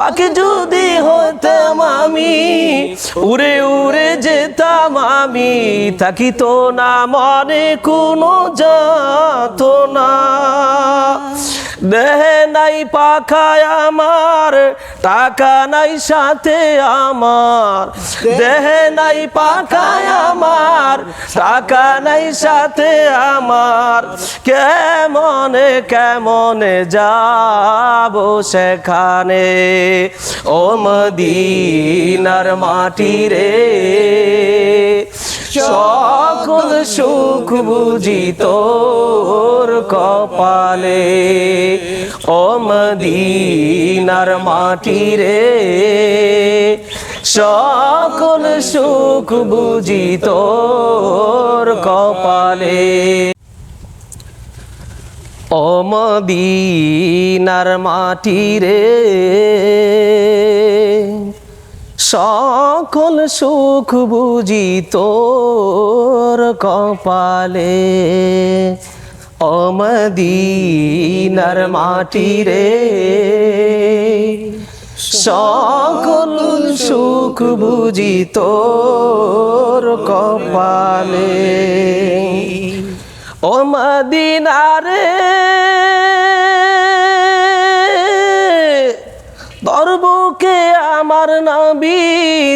পাখি যদি হতাম আমি, উড়ে উড়ে যেতাম আমি, থাকিত না মনে কোনো যাতনা। দেহে নাই পাখায় আমার, টাকা নাই সাথে আমার, দেহে নাই পাখায় আমার, টাকা নাই সাথে আমার, কেমনে কেমনে যাব সেখানে। ও মদিনার মাটি রে, সকল সুখ বুঝি তোর কপালে। ও মদিনার মাটি রে, সকল সুখ বুঝি তোর কপালে। ও মদিনার মাটি রে, সকল সুখ বুঝি তোর কপালে। ও মদিনার মাটি রে, সকল সুখ বুঝি তোর কপালে। ও মদিনা রে, তোর বুকে আমার নবী,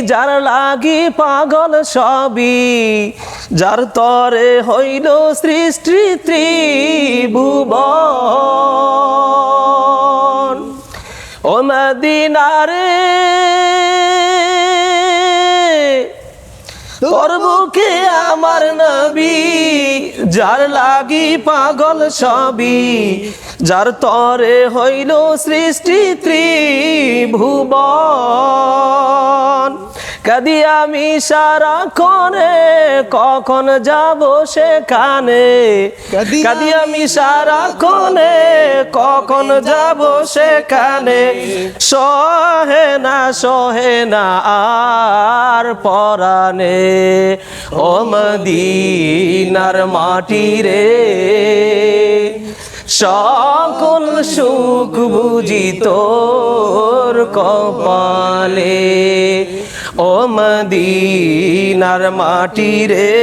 যার লাগি পাগল সবই, যার তরে হইল সৃষ্টি ত্রিভুবন। ও মদিনা রে, তোর বুকে আমার নবী, যার লাগি পাগল সবই, যার তরে হইল সৃষ্টি ত্রিভুবন। কাঁদি আমি সারাক্ষণে, কখন যাব সেখানে, কাঁদি আমি সারাক্ষণে, কখন যাব সেখানে। সহে না আর পরাণে। ও মদিনার মাটি রে, সকল সুখ বুঝি তোর কপালে। ও মদিনার মাটি রে,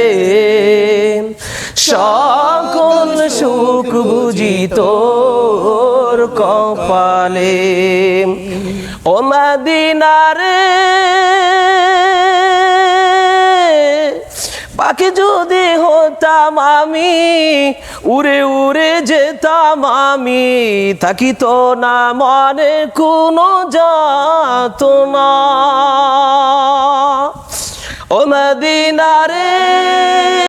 সকল সুখ বুঝি তোর কপালে। ও মদিনা রে, পাখি যদি হতাম আমি, উড়ে উড়ে যেতাম আমি, থাকিত না মনে কোনো যাতনা। ও মদিনা রে।